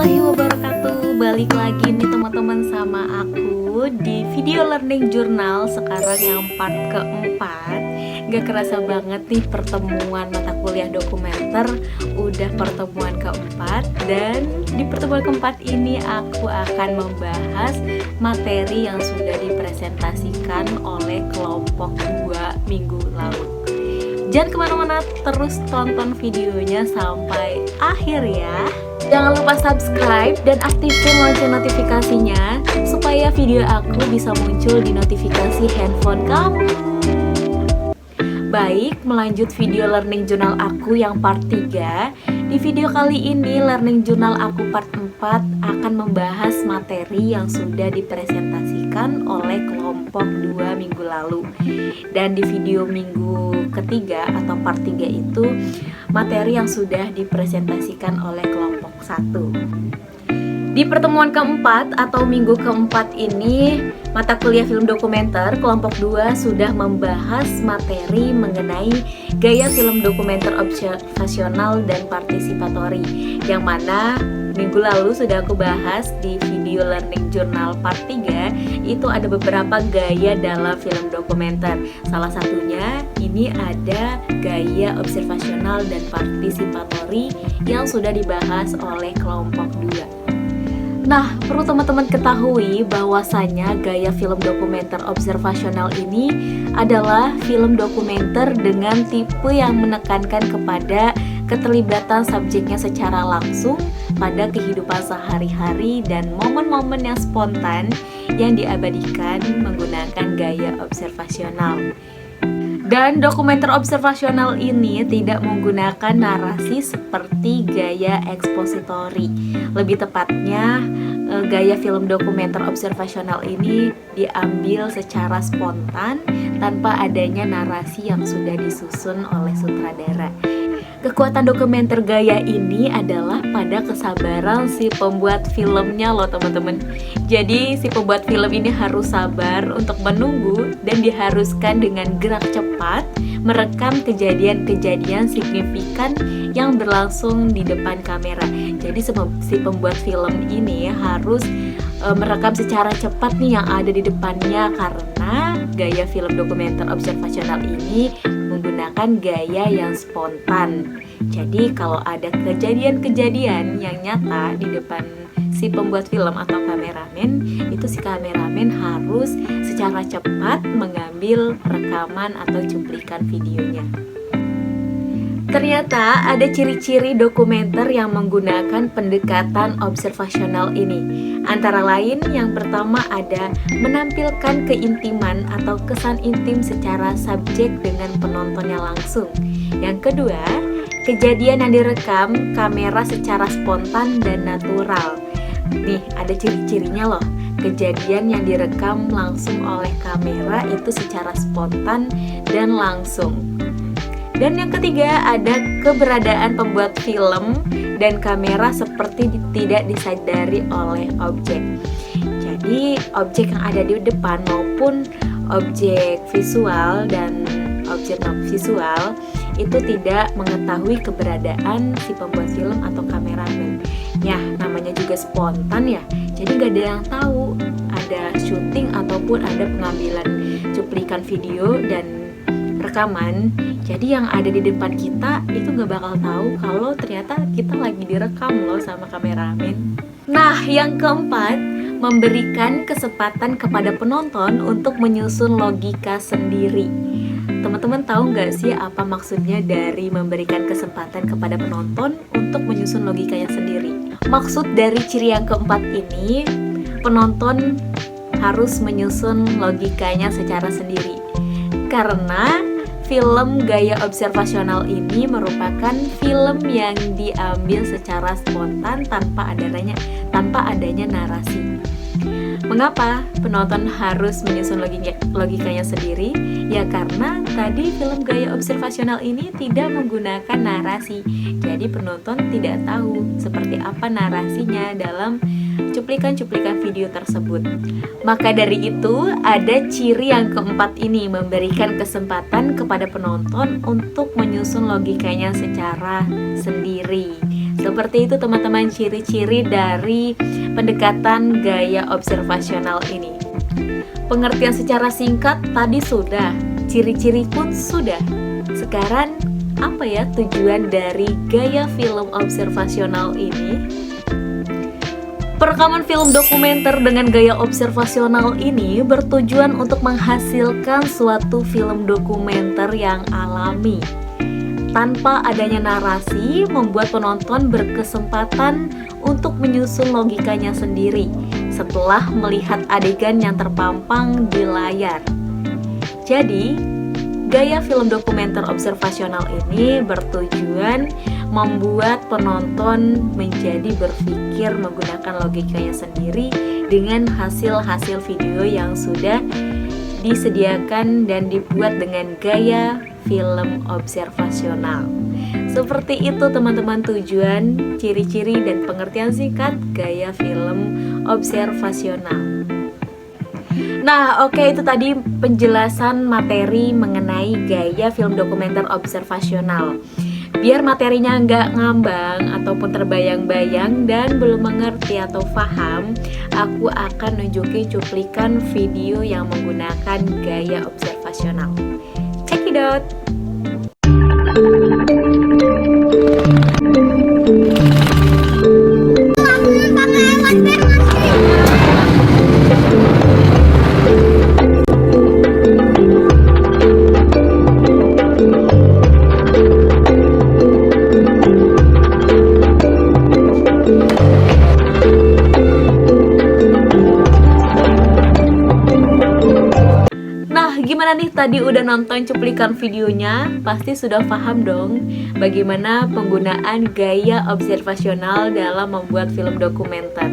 warahmatullahi wabarakatuh. Balik lagi nih teman-teman sama aku di video learning journal. Sekarang yang part keempat. Gak kerasa banget nih pertemuan mata kuliah dokumenter. Udah pertemuan keempat. Dan di pertemuan keempat ini aku akan membahas materi yang sudah dipresentasikan oleh kelompok 2 minggu lalu. Jangan kemana-mana, terus tonton videonya sampai akhir ya. Jangan lupa subscribe dan aktifkan lonceng notifikasinya supaya video aku bisa muncul di notifikasi handphone kamu. Baik, melanjut video learning journal aku yang part 3. Di video kali ini learning journal aku part 4 akan membahas materi yang sudah dipresentasikan oleh kelompok 2 minggu lalu. Dan di video minggu ketiga atau part 3 itu materi yang sudah dipresentasikan oleh kelompok 1. Di pertemuan keempat atau minggu keempat ini, mata kuliah film dokumenter kelompok 2 sudah membahas materi mengenai gaya film dokumenter observasional dan partisipatori, yang mana minggu lalu sudah aku bahas di video learning journal part 3. Itu ada beberapa gaya dalam film dokumenter. Salah satunya ini ada gaya observasional dan partisipatori yang sudah dibahas oleh kelompok 2. Nah, perlu teman-teman ketahui bahwasanya gaya film dokumenter observasional ini adalah film dokumenter dengan tipe yang menekankan kepada keterlibatan subjeknya secara langsung pada kehidupan sehari-hari dan momen-momen yang spontan yang diabadikan menggunakan gaya observasional. Dan dokumenter observasional ini tidak menggunakan narasi seperti gaya ekspositori. Lebih tepatnya, gaya film dokumenter observasional ini diambil secara spontan tanpa adanya narasi yang sudah disusun oleh sutradara. Kekuatan dokumenter gaya ini adalah pada kesabaran si pembuat filmnya loh teman-teman. Jadi si pembuat film ini harus sabar untuk menunggu dan diharuskan dengan gerak cepat merekam kejadian-kejadian signifikan yang berlangsung di depan kamera. Jadi si pembuat film ini harus merekam secara cepat nih yang ada di depannya, karena gaya film dokumenter observasional ini menggunakan gaya yang spontan. Jadi kalau ada kejadian-kejadian yang nyata di depan si pembuat film atau kameramen, itu si kameramen harus secara cepat mengambil rekaman atau cuplikan videonya. Ternyata ada ciri-ciri dokumenter yang menggunakan pendekatan observasional ini. Antara lain, yang pertama ada menampilkan keintiman atau kesan intim secara subjek dengan penontonnya langsung. Yang kedua, kejadian yang direkam kamera secara spontan dan natural. Nih, ada ciri-cirinya loh. Kejadian yang direkam langsung oleh kamera itu secara spontan dan langsung. Dan yang ketiga, ada keberadaan pembuat film dan kamera seperti tidak disadari oleh objek. Jadi objek yang ada di depan maupun objek visual dan objek non visual itu tidak mengetahui keberadaan si pembuat film atau kameramen. Ya, namanya juga spontan ya. Jadi gak ada yang tahu ada syuting ataupun ada pengambilan cuplikan video dan rekaman. Jadi yang ada di depan kita itu gak bakal tahu kalau ternyata kita lagi direkam loh sama kameramen. Nah, yang keempat, memberikan kesempatan kepada penonton untuk menyusun logika sendiri. Teman-teman tahu nggak sih apa maksudnya dari memberikan kesempatan kepada penonton untuk menyusun logikanya sendiri? Maksud dari ciri yang keempat ini, penonton harus menyusun logikanya secara sendiri. Karena film gaya observasional ini merupakan film yang diambil secara spontan tanpa adanya narasi. Mengapa penonton harus menyusun logikanya sendiri? Ya karena tadi film gaya observasional ini tidak menggunakan narasi. Jadi penonton tidak tahu seperti apa narasinya dalam cuplikan-cuplikan video tersebut. Maka dari itu ada ciri yang keempat ini, memberikan kesempatan kepada penonton untuk menyusun logikanya secara sendiri. Seperti itu teman-teman ciri-ciri dari pendekatan gaya observasional ini. Pengertian secara singkat tadi sudah, ciri-ciri pun sudah. Sekarang apa ya tujuan dari gaya film observasional ini? Perekaman film dokumenter dengan gaya observasional ini bertujuan untuk menghasilkan suatu film dokumenter yang alami. Tanpa adanya narasi, membuat penonton berkesempatan untuk menyusun logikanya sendiri setelah melihat adegan yang terpampang di layar. Jadi, gaya film dokumenter observasional ini bertujuan membuat penonton menjadi berpikir menggunakan logikanya sendiri dengan hasil-hasil video yang sudah disediakan dan dibuat dengan gaya film observasional. Seperti itu teman-teman tujuan, ciri-ciri, dan pengertian singkat gaya film observasional. Nah, oke, itu tadi penjelasan materi mengenai gaya film dokumenter observasional. Biar materinya nggak ngambang ataupun terbayang-bayang dan belum mengerti atau paham, aku akan nunjukin cuplikan video yang menggunakan gaya observasional. Check it out! Gimana nih tadi udah nonton cuplikan videonya? Pasti sudah paham dong bagaimana penggunaan gaya observasional dalam membuat film dokumenter.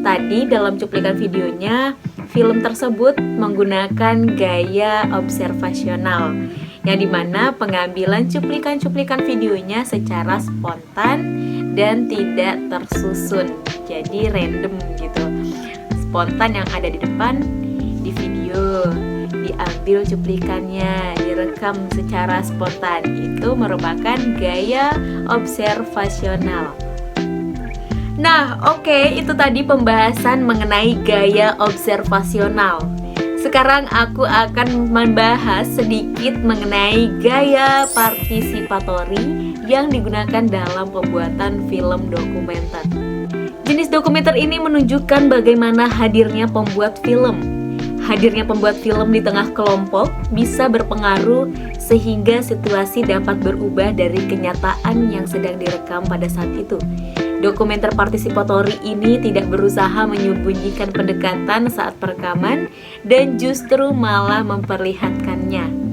Tadi dalam cuplikan videonya, film tersebut menggunakan gaya observasional, yang dimana pengambilan cuplikan-cuplikan videonya secara spontan dan tidak tersusun, jadi random gitu. Spontan yang ada di depan di video, diambil cuplikannya, direkam secara spontan. Itu merupakan gaya observasional. Nah, oke, itu tadi pembahasan mengenai gaya observasional. Sekarang aku akan membahas sedikit mengenai gaya partisipatori yang digunakan dalam pembuatan film dokumenter. Jenis dokumenter ini menunjukkan bagaimana hadirnya pembuat film. Hadirnya pembuat film di tengah kelompok bisa berpengaruh sehingga situasi dapat berubah dari kenyataan yang sedang direkam pada saat itu. Dokumenter partisipatori ini tidak berusaha menyembunyikan pendekatan saat perekaman dan justru malah memperlihatkannya.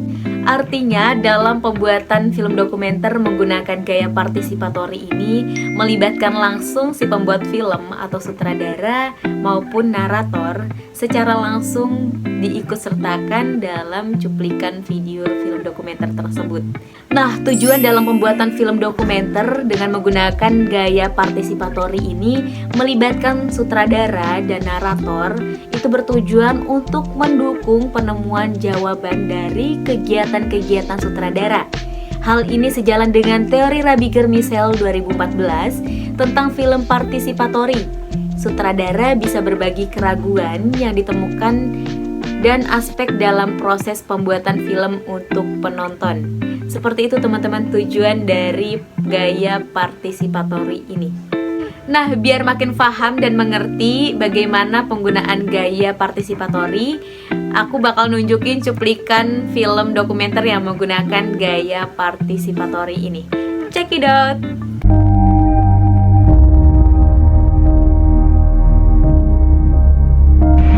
Artinya, dalam pembuatan film dokumenter menggunakan gaya partisipatori ini melibatkan langsung si pembuat film atau sutradara maupun narator secara langsung diikutsertakan dalam cuplikan video film dokumenter tersebut. Nah, tujuan dalam pembuatan film dokumenter dengan menggunakan gaya partisipatori ini melibatkan sutradara dan narator itu bertujuan untuk mendukung penemuan jawaban dari kegiatan-kegiatan sutradara. Hal ini sejalan dengan teori Rabiger-Michel 2014 tentang film partisipatori. Sutradara bisa berbagi keraguan yang ditemukan dan aspek dalam proses pembuatan film untuk penonton. Seperti itu teman-teman tujuan dari gaya partisipatori ini. Nah, biar makin paham dan mengerti bagaimana penggunaan gaya partisipatori, aku bakal nunjukin cuplikan film dokumenter yang menggunakan gaya partisipatori ini. Check it out!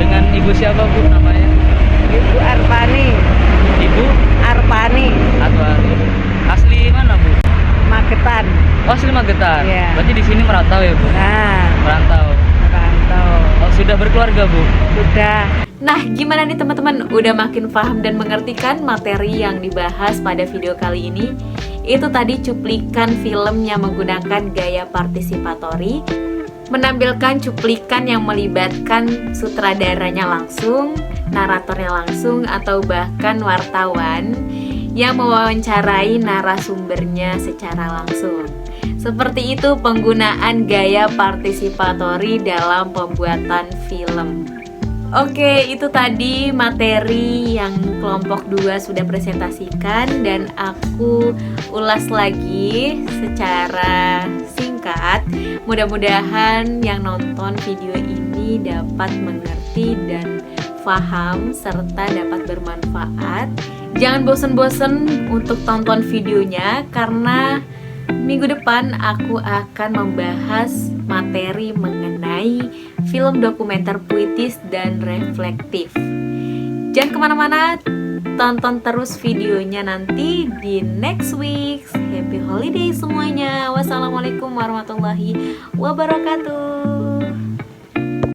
Dengan ibu siapa Bu namanya? Ibu Arpani. Ibu Arpani. Arpani. Asli mana Bu? Magetan. Oh, asli Magetan. Iya. Berarti di sini merantau ya Bu? Nah, Merantau. Oh, sudah berkeluarga Bu? sudah. Nah, gimana nih teman-teman? Udah makin paham dan mengerti kan materi yang dibahas pada video kali ini? Itu tadi cuplikan film yang menggunakan gaya partisipatori, menampilkan cuplikan yang melibatkan sutradaranya langsung, naratornya langsung, atau bahkan wartawan yang mewawancarai narasumbernya secara langsung. Seperti itu penggunaan gaya partisipatori dalam pembuatan film. Oke, itu tadi materi yang kelompok 2 sudah presentasikan dan aku ulas lagi secara singkat. Mudah-mudahan yang nonton video ini dapat mengerti dan paham serta dapat bermanfaat. Jangan bosen-bosen untuk tonton videonya karena minggu depan aku akan membahas materi mengenai film dokumenter puitis dan reflektif. Jangan kemana-mana, tonton terus videonya nanti di next week. Happy holiday semuanya. Wassalamualaikum warahmatullahi wabarakatuh.